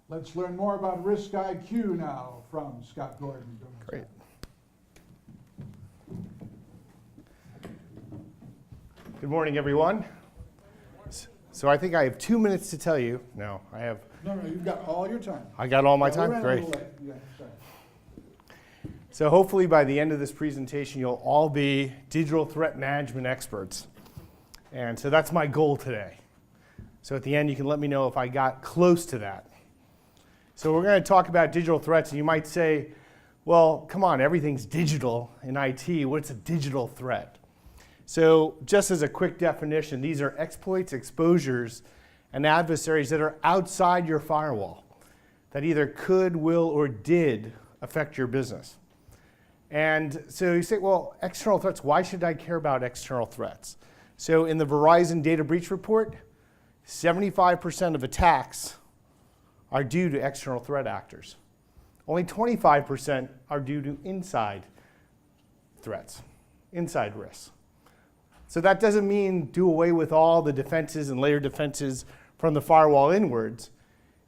Let's learn more about Risk IQ now from Scott Gordon. Great. Good morning, everyone. So I think I have 2 minutes to tell you. No, I have. No, you've got all your time. I got all my Yeah, we time? ran a Great. little late. Yeah, sorry. So hopefully by the end of this presentation, you'll all be digital threat management experts. And so that's my goal today. So at the end, you can let me know if I got close to that. So we're going to talk about digital threats, and you might say, well, come on, everything's digital in IT. What's a digital threat? So just as a quick definition, these are exploits, exposures, and adversaries that are outside your firewall that either could, will, or did affect your business. And so you say, well, external threats, why should I care about external threats? So in the Verizon data breach report, 75% of attacks are due to external threat actors. Only 25% are due to inside threats, inside risks. So that doesn't mean do away with all the defenses and layer defenses from the firewall inwards.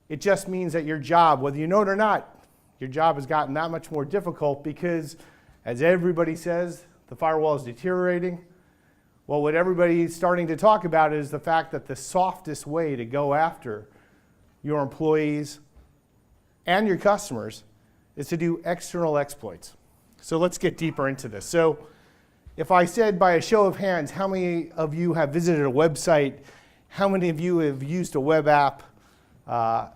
It just means that your job, whether you know it or not, your job has gotten that much more difficult because, as everybody says, the firewall is deteriorating. Well, what everybody's starting to talk about is the fact that the softest way to go after your employees and your customers is to do external exploits. So let's get deeper into this. So if I said by a show of hands, how many of you have visited a website? How many of you have used a web app? How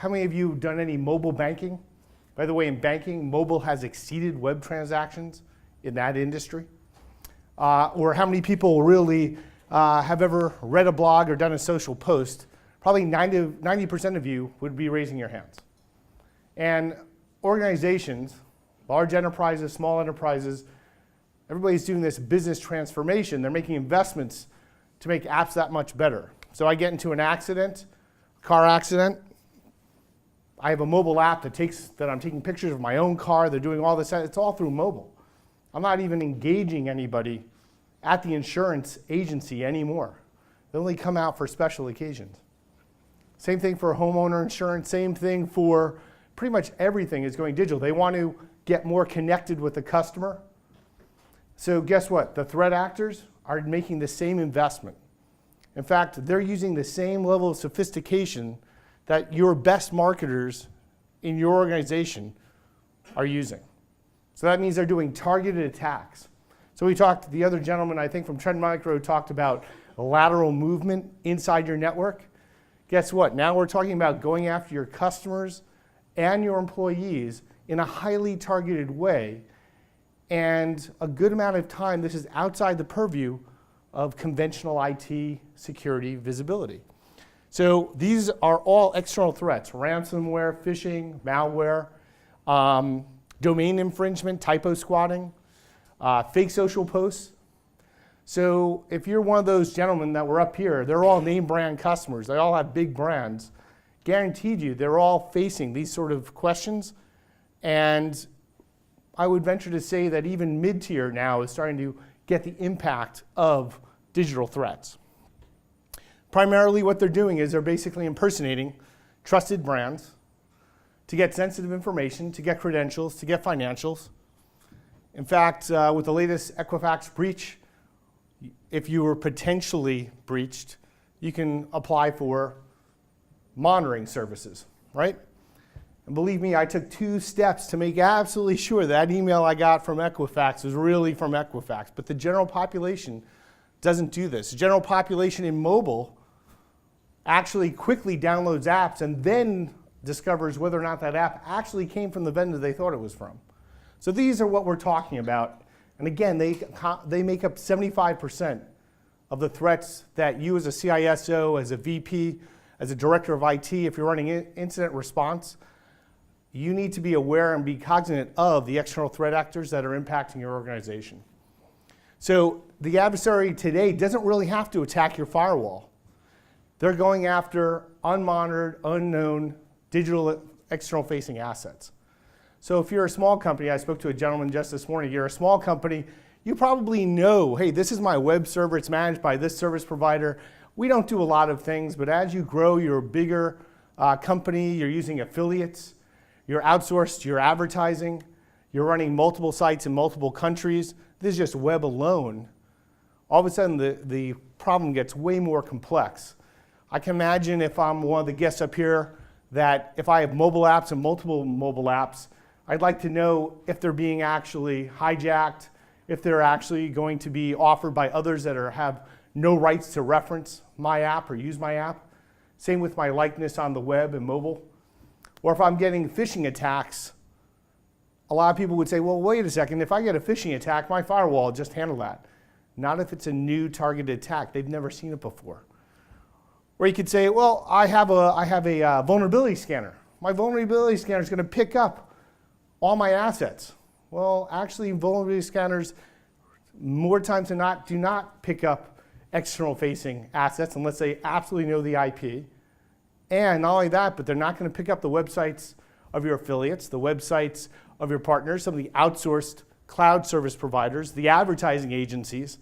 many of you have done any mobile banking? By the way, in banking, mobile has exceeded web transactions in that industry. Or how many people really have ever read a blog or done a social post? Probably 90% of you would be raising your hands. And organizations, large enterprises, small enterprises, everybody's doing this business transformation. They're making investments to make apps that much better. So I get into an accident, car accident. I have a mobile app that I'm taking pictures of my own car. They're doing all this. It's all through mobile. I'm not even engaging anybody at the insurance agency anymore. They only come out for special occasions. Same thing for homeowner insurance. Same thing for pretty much everything is going digital. They want to get more connected with the customer. So guess what? The threat actors are making the same investment. In fact, they're using the same level of sophistication that your best marketers in your organization are using. So that means they're doing targeted attacks. So we talked, the other gentleman, I think from Trend Micro, talked about lateral movement inside your network. Guess what? Now we're talking about going after your customers and your employees in a highly targeted way. And a good amount of time, this is outside the purview of conventional IT security visibility. So these are all external threats: ransomware, phishing, malware, domain infringement, typo squatting, fake social posts. So if you're one of those gentlemen that were up here, they're all name brand customers. They all have big brands. Guaranteed you, they're all facing these sort of questions. And I would venture to say that even mid-tier now is starting to get the impact of digital threats. Primarily what they're doing is they're basically impersonating trusted brands to get sensitive information, to get credentials, to get financials. In fact, with the latest Equifax breach, if you were potentially breached, you can apply for monitoring services, right? And believe me, I took 2 steps to make absolutely sure that email I got from Equifax was really from Equifax. But the general population doesn't do this. The general population in mobile actually quickly downloads apps and then discovers whether or not that app actually came from the vendor they thought it was from. So these are what we're talking about. And again, they make up 75% of the threats that you as a CISO, as a VP, as a director of IT, if you're running incident response, you need to be aware and be cognizant of the external threat actors that are impacting your organization. So the adversary today doesn't really have to attack your firewall. They're going after unmonitored, unknown, digital external facing assets. So if you're a small company, I spoke to a gentleman just this morning, you're a small company, you probably know, hey, this is my web server, it's managed by this service provider. We don't do a lot of things, but as you grow, you're a bigger company, you're using affiliates, you're outsourced your advertising, you're running multiple sites in multiple countries. This is just web alone. All of a sudden, the problem gets way more complex. I can imagine if I'm one of the guests up here that if I have mobile apps and multiple mobile apps, I'd like to know if they're being actually hijacked, if they're actually going to be offered by others that have no rights to reference my app or use my app. Same with my likeness on the web and mobile. Or if I'm getting phishing attacks, a lot of people would say, well, wait a second, if I get a phishing attack, my firewall will just handle that. Not if it's a new targeted attack. They've never seen it before. Or you could say, well, I have a vulnerability scanner. My vulnerability scanner is going to pick up all my assets. Well, actually, vulnerability scanners, more times than not, do not pick up external-facing assets unless they absolutely know the IP. And not only that, but they're not going to pick up the websites of your affiliates, the websites of your partners, some of the outsourced cloud service providers, the advertising agencies.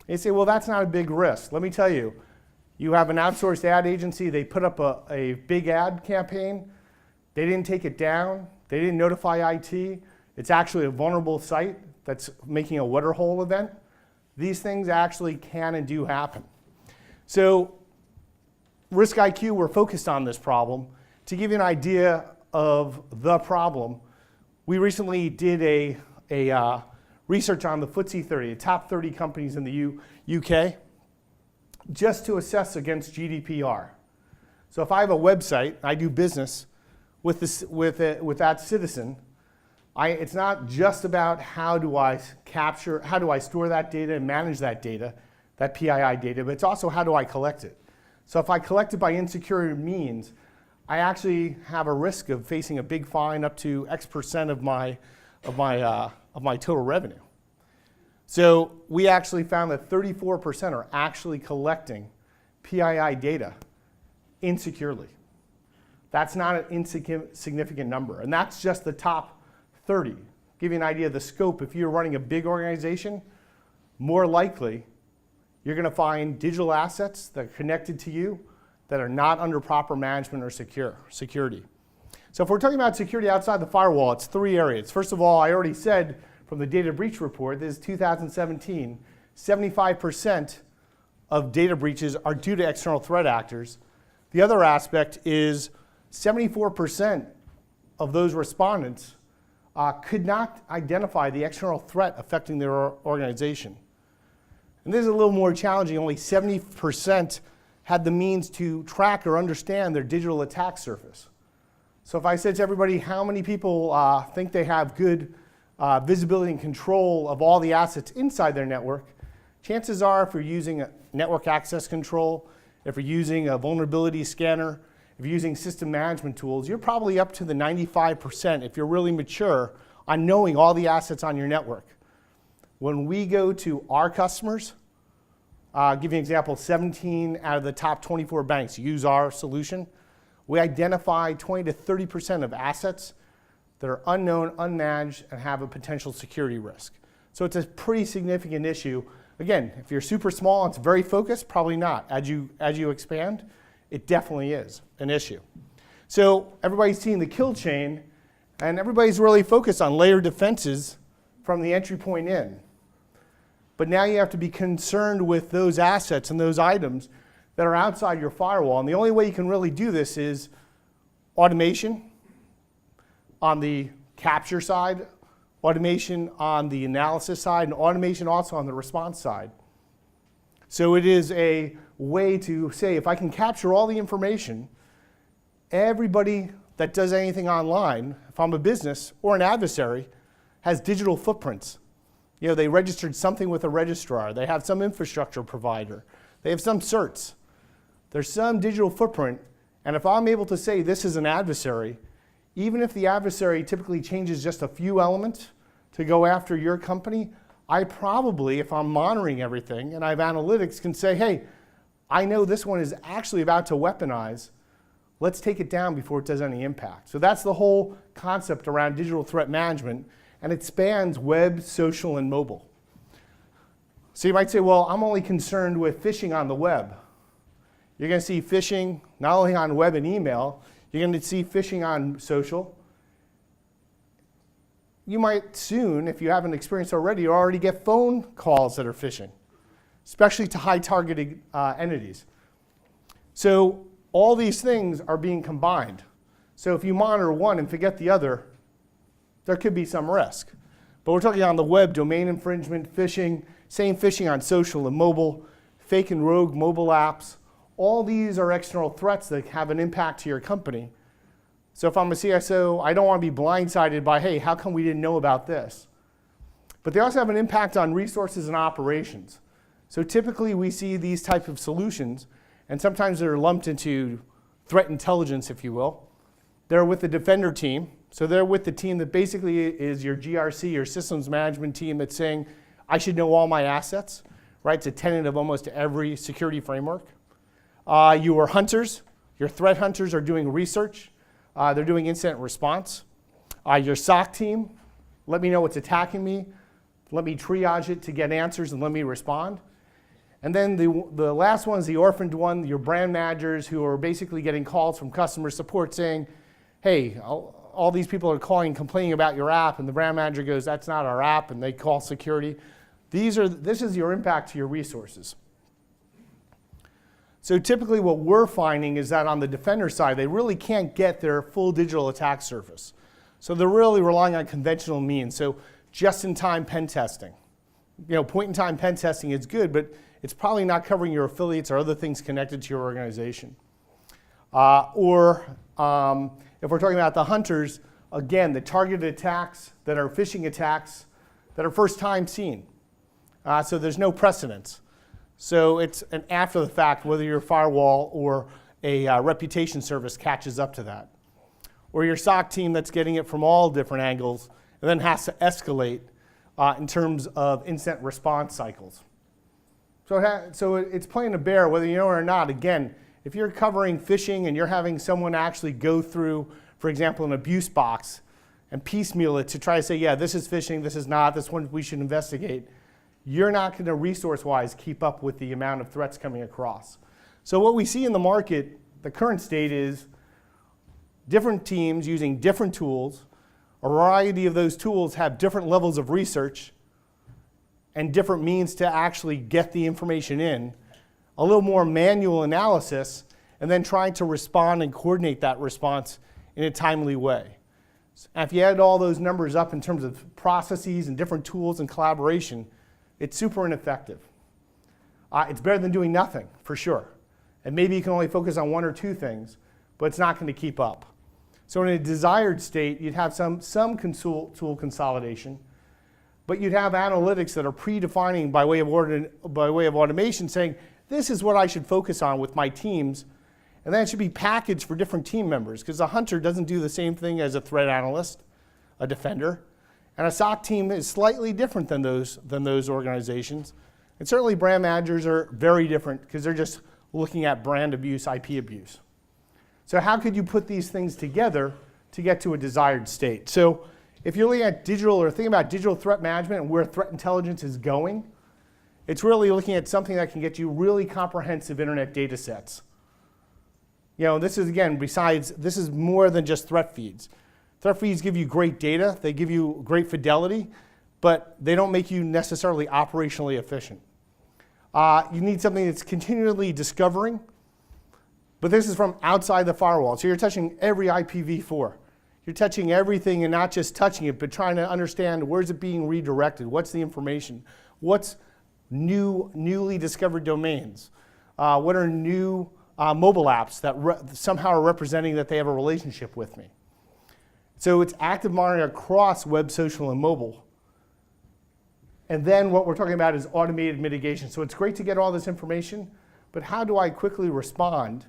And you say, well, that's not a big risk. Let me tell you, you have an outsourced ad agency, they put up a big ad campaign, they didn't take it down, they didn't notify IT, it's actually a vulnerable site that's making a water hole event. These things actually can and do happen. So Risk IQ, we're focused on this problem. To give you an idea of the problem, we recently did a research on the FTSE 30, the top 30 companies in the UK, just to assess against GDPR. So if I have a website, I do business with that citizen, it's not just about how do I store that data and manage that data, that PII data, but it's also how do I collect it. So if I collect it by insecure means, I actually have a risk of facing a big fine up to X% of my total revenue. So we actually found that 34% are actually collecting PII data insecurely. That's not an insignificant number, and that's just the top 30. Give you an idea of the scope. If you're running a big organization, more likely you're going to find digital assets that are connected to you that are not under proper management or security. So if we're talking about security outside the firewall, it's three areas. First of all, I already said from the data breach report, this is 2017, 75% of data breaches are due to external threat actors. The other aspect is 74% of those respondents could not identify the external threat affecting their organization. And this is a little more challenging. Only 70% had the means to track or understand their digital attack surface. So if I said to everybody, how many people think they have good visibility and control of all the assets inside their network, chances are if you're using a network access control, if you're using a vulnerability scanner, if you're using system management tools, you're probably up to the 95% if you're really mature on knowing all the assets on your network. When we go to our customers, give you an example, 17 out of the top 24 banks use our solution. We identify 20 to 30% of assets that are unknown, unmanaged, and have a potential security risk. So it's a pretty significant issue. Again, if you're super small and it's very focused, probably not. As you expand, it definitely is an issue. So everybody's seen the kill chain, and everybody's really focused on layered defenses from the entry point in. But now you have to be concerned with those assets and those items that are outside your firewall. And the only way you can really do this is automation on the capture side, automation on the analysis side, and automation also on the response side. So it is a way to say, if I can capture all the information, everybody that does anything online, if I'm a business or an adversary, has digital footprints. You know, they registered something with a registrar. They have some infrastructure provider. They have some certs. There's some digital footprint. And if I'm able to say this is an adversary, even if the adversary typically changes just a few elements to go after your company, I probably, if I'm monitoring everything and I have analytics, can say, hey, I know this one is actually about to weaponize. Let's take it down before it does any impact. So that's the whole concept around digital threat management. And it spans web, social, and mobile. So you might say, well, I'm only concerned with phishing on the web. You're going to see phishing not only on web and email, you're going to see phishing on social. You might soon, if you haven't experienced already, already get phone calls that are phishing, especially to high targeted entities. So all these things are being combined. So if you monitor one and forget the other, there could be some risk. But we're talking on the web, domain infringement, phishing, same phishing on social and mobile, fake and rogue mobile apps. All these are external threats that have an impact to your company. So if I'm a CSO, I don't want to be blindsided by, hey, how come we didn't know about this? But they also have an impact on resources and operations. So typically we see these type of solutions, and sometimes they're lumped into threat intelligence, if you will. They're with the defender team. So they're with the team that basically is your GRC, your systems management team that's saying, I should know all my assets, right? It's a tenet of almost every security framework. Your hunters, your threat hunters are doing research. They're doing incident response. Your SOC team, let me know what's attacking me. Let me triage it to get answers and let me respond. And then the last one is the orphaned one, your brand managers who are basically getting calls from customer support saying, hey, all these people are calling, complaining about your app, and the brand manager goes, that's not our app, and they call security. This is your impact to your resources. So typically what we're finding is that on the defender side, they really can't get their full digital attack surface. So they're really relying on conventional means. So just-in-time pen testing. Point-in-time pen testing is good, but it's probably not covering your affiliates or other things connected to your organization. If we're talking about the hunters, again, the targeted attacks that are phishing attacks that are first time seen. So there's no precedence. So it's an after the fact, whether your firewall or a reputation service catches up to that. Or your SOC team that's getting it from all different angles and then has to escalate in terms of incident response cycles. So it's playing a bear, whether you know it or not. Again, if you're covering phishing and you're having someone actually go through, for example, an abuse box and piecemeal it to try to say, yeah, this is phishing, this is not, this one we should investigate, you're not going to resource-wise keep up with the amount of threats coming across. So what we see in the market, the current state is different teams using different tools. A variety of those tools have different levels of research and different means to actually get the information in, a little more manual analysis, and then trying to respond and coordinate that response in a timely way. And if you add all those numbers up in terms of processes and different tools and collaboration, it's super ineffective. It's better than doing nothing, for sure. And maybe you can only focus on one or two things, but it's not going to keep up. So in a desired state, you'd have some tool consolidation, but you'd have analytics that are predefining by way of automation saying, this is what I should focus on with my teams, and then it should be packaged for different team members, because a hunter doesn't do the same thing as a threat analyst, a defender, and a SOC team is slightly different than those organizations. And certainly brand managers are very different because they're just looking at brand abuse, IP abuse. So how could you put these things together to get to a desired state? So if you're looking at digital or thinking about digital threat management and where threat intelligence is going, it's really looking at something that can get you really comprehensive internet data sets. This is, again, this is more than just threat feeds. Threat feeds give you great data, they give you great fidelity, but they don't make you necessarily operationally efficient. You need something that's continually discovering, but this is from outside the firewall. So you're touching every IPv4. You're touching everything and not just touching it, but trying to understand where's it being redirected, what's the information, what's newly discovered domains, what are new mobile apps that somehow are representing that they have a relationship with me. So it's active monitoring across web, social, and mobile. And then what we're talking about is automated mitigation. So it's great to get all this information, but how do I quickly respond?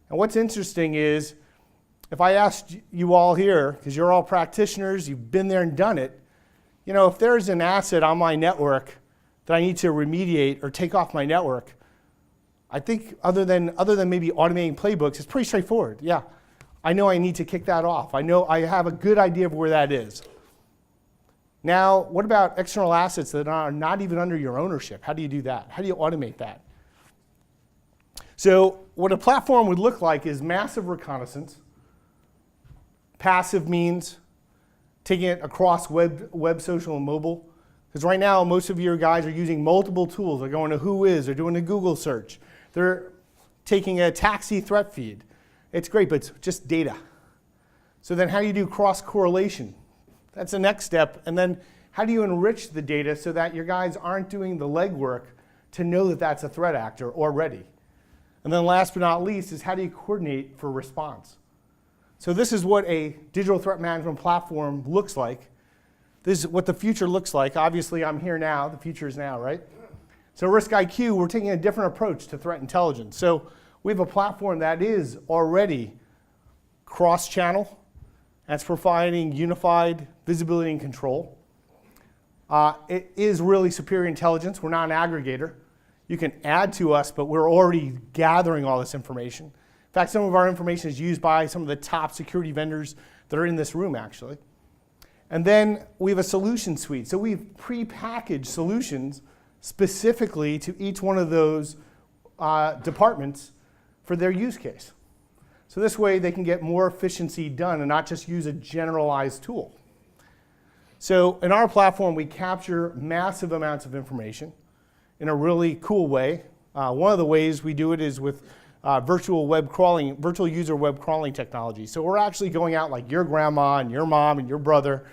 And what's interesting is, if I asked you all here, because you're all practitioners, you've been there and done it, if there's an asset on my network that I need to remediate or take off my network, I think other than maybe automating playbooks, it's pretty straightforward. Yeah, I know I need to kick that off. I know I have a good idea of where that is. Now, what about external assets that are not even under your ownership? How do you do that? How do you automate that? So what a platform would look like is massive reconnaissance. Passive means taking it across web, social, and mobile. Because right now, most of your guys are using multiple tools. They're going to Whois, they're doing a Google search. They're taking a taxi threat feed. It's great, but it's just data. So then how do you do cross-correlation? That's the next step. And then how do you enrich the data so that your guys aren't doing the legwork to know that that's a threat actor already? And then last but not least is how do you coordinate for response? So this is what a digital threat management platform looks like. This is what the future looks like. Obviously, I'm here now. The future is now, right? So RiskIQ, we're taking a different approach to threat intelligence. So we have a platform that is already cross-channel. That's providing unified visibility and control. It is really superior intelligence. We're not an aggregator. You can add to us, but we're already gathering all this information. In fact, some of our information is used by some of the top security vendors that are in this room, actually. And then we have a solution suite. So we've prepackaged solutions specifically to each one of those departments for their use case. So this way they can get more efficiency done and not just use a generalized tool. So in our platform, we capture massive amounts of information in a really cool way. One of the ways we do it is with virtual user web crawling technology. So we're actually going out like your grandma and your mom and your brother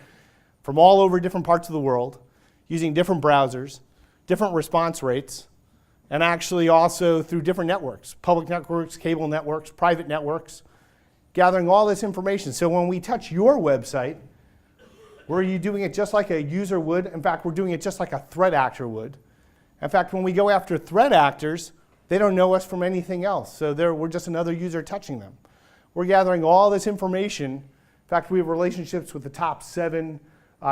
from all over different parts of the world, using different browsers, different response rates, and actually also through different networks, public networks, cable networks, private networks, gathering all this information. So when we touch your website, we're doing it just like a user would. In fact, we're doing it just like a threat actor would. In fact, when we go after threat actors, they don't know us from anything else. So we're just another user touching them. We're gathering all this information. In fact, we have relationships with the top 7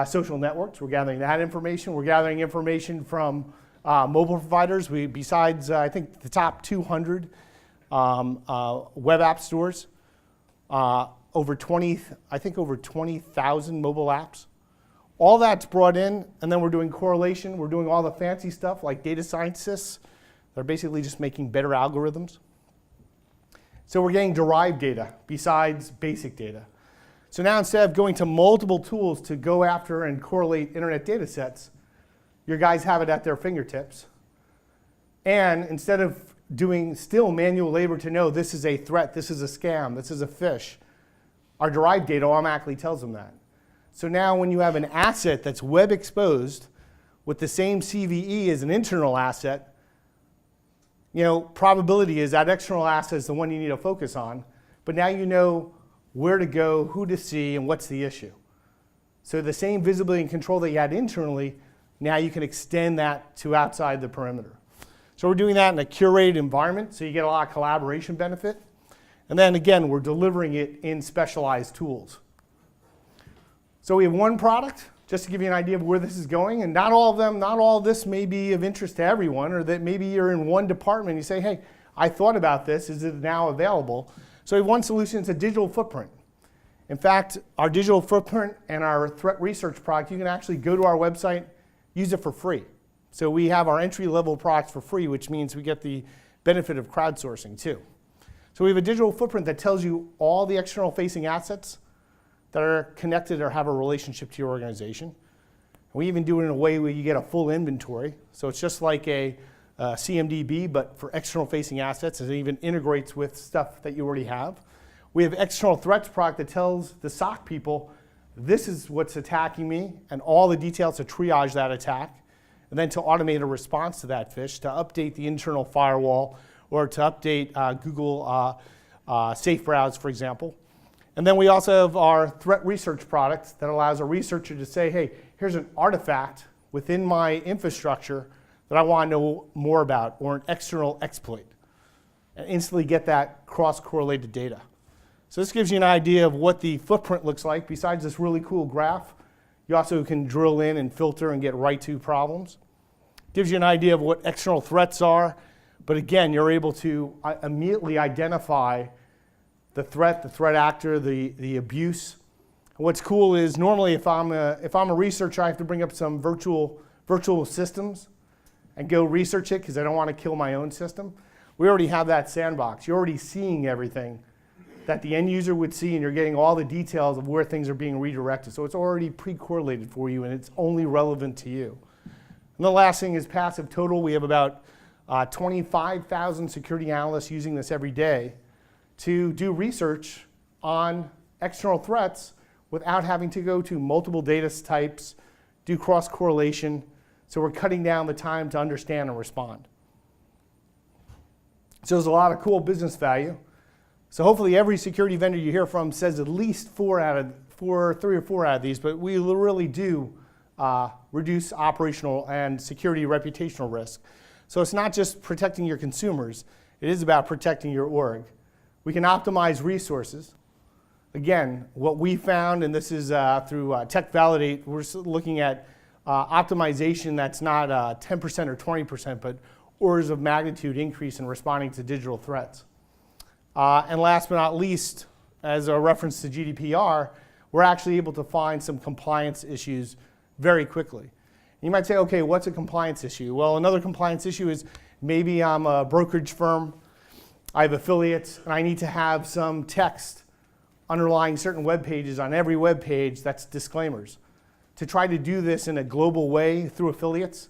social networks. We're gathering that information. We're gathering information from mobile providers. Besides, I think, the top 200 web app stores, over 20,000 mobile apps. All that's brought in, and then we're doing correlation. We're doing all the fancy stuff like data scientists. They're basically just making better algorithms. So we're getting derived data besides basic data. So now instead of going to multiple tools to go after and correlate internet data sets, your guys have it at their fingertips. And instead of doing still manual labor to know this is a threat, this is a scam, this is a phish, our derived data automatically tells them that. So now when you have an asset that's web exposed with the same CVE as an internal asset, probability is that external asset is the one you need to focus on, but now you know where to go, who to see, and what's the issue. So the same visibility and control that you had internally, now you can extend that to outside the perimeter. So we're doing that in a curated environment, so you get a lot of collaboration benefit. And then again, we're delivering it in specialized tools. So we have one product, just to give you an idea of where this is going, and not all of this may be of interest to everyone, or that maybe you're in one department and you say, hey, I thought about this, is it now available? So we have one solution, it's a digital footprint. In fact, our digital footprint and our threat research product, you can actually go to our website, use it for free. So we have our entry-level products for free, which means we get the benefit of crowdsourcing too. So we have a digital footprint that tells you all the external facing assets that are connected or have a relationship to your organization. We even do it in a way where you get a full inventory. So it's just like a CMDB, but for external facing assets, and it even integrates with stuff that you already have. We have external threats product that tells the SOC people, this is what's attacking me, and all the details to triage that attack, and then to automate a response to that phish, to update the internal firewall, or to update Google Safe Browse, for example. And then we also have our threat research product that allows a researcher to say, hey, here's an artifact within my infrastructure that I want to know more about, or an external exploit, and instantly get that cross-correlated data. So this gives you an idea of what the footprint looks like. Besides this really cool graph, you also can drill in and filter and get right to problems. Gives you an idea of what external threats are, but again, you're able to immediately identify the threat actor, the abuse. And what's cool is normally if I'm a researcher, I have to bring up some virtual systems and go research it because I don't want to kill my own system. We already have that sandbox. You're already seeing everything that the end user would see, and you're getting all the details of where things are being redirected. So it's already pre-correlated for you, and it's only relevant to you. And the last thing is passive total. We have about 25,000 security analysts using this every day to do research on external threats without having to go to multiple data types, do cross-correlation. So we're cutting down the time to understand and respond. So there's a lot of cool business value. So hopefully every security vendor you hear from says at least three or four out of these, but we really do reduce operational and security reputational risk. So it's not just protecting your consumers, it is about protecting your org. We can optimize resources. Again, what we found, and this is through Tech Validate, we're looking at optimization that's not 10% or 20%, but orders of magnitude increase in responding to digital threats. And last but not least, as a reference to GDPR, we're actually able to find some compliance issues very quickly. You might say, okay, what's a compliance issue? Well, another compliance issue is maybe I'm a brokerage firm, I have affiliates, and I need to have some text underlying certain web pages on every web page that's disclaimers. To try to do this in a global way through affiliates,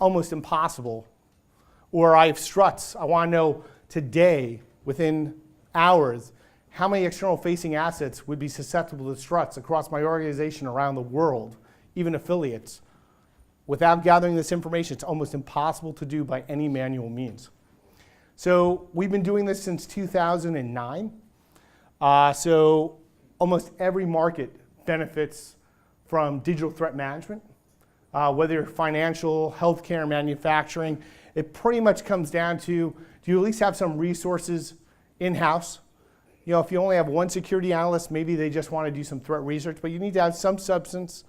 almost impossible. Or I have struts. I want to know today, within hours, how many external facing assets would be susceptible to struts across my organization around the world, even affiliates. Without gathering this information, it's almost impossible to do by any manual means. So we've been doing this since 2009. So almost every market benefits from digital threat management, whether you're financial, healthcare, manufacturing. It pretty much comes down to, do you at least have some resources in-house? You know, if you only have one security analyst, maybe they just want to do some threat research, but you need to have some substance.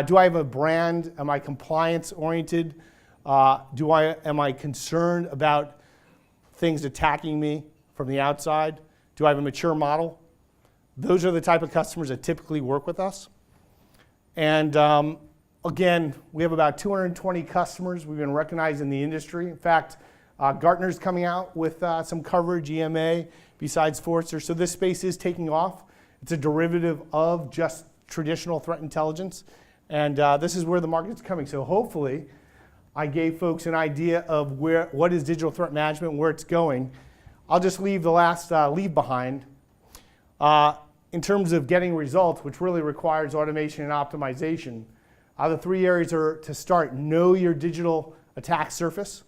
Do I have a brand? Am I compliance oriented? Am I concerned about things attacking me from the outside? Do I have a mature model? Those are the type of customers that typically work with us. And again, we have about 220 customers we've been recognized in the industry. In fact, Gartner's coming out with some coverage, EMA, besides Forrester. So this space is taking off. It's a derivative of just traditional threat intelligence. And this is where the market's coming. So hopefully, I gave folks an idea of what is digital threat management and where it's going. I'll just leave the last leave behind. In terms of getting results, which really requires automation and optimization, the three areas are to start, know your digital attack surface,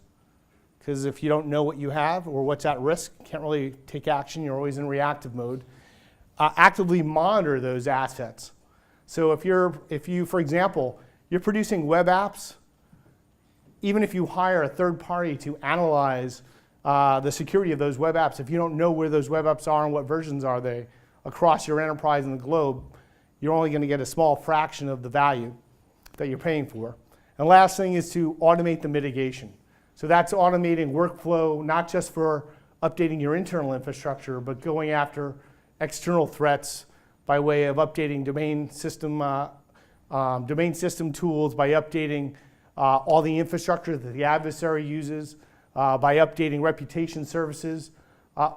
because if you don't know what you have or what's at risk, you can't really take action, you're always in reactive mode. Actively monitor those assets. So if you, for example, you're producing web apps, even if you hire a third party to analyze the security of those web apps, if you don't know where those web apps are and what versions are they across your enterprise and the globe, you're only going to get a small fraction of the value that you're paying for. And last thing is to automate the mitigation. So that's automating workflow, not just for updating your internal infrastructure, but going after external threats by way of updating domain system tools, by updating all the infrastructure that the adversary uses, by updating reputation services,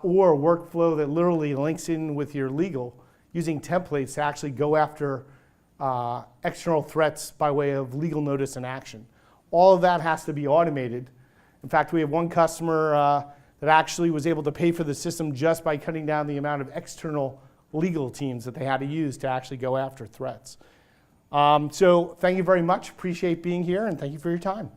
or workflow that literally links in with your legal, using templates to actually go after external threats by way of legal notice and action. All of that has to be automated. In fact, we have one customer that actually was able to pay for the system just by cutting down the amount of external legal teams that they had to use to actually go after threats. So thank you very much. Appreciate being here, and thank you for your time.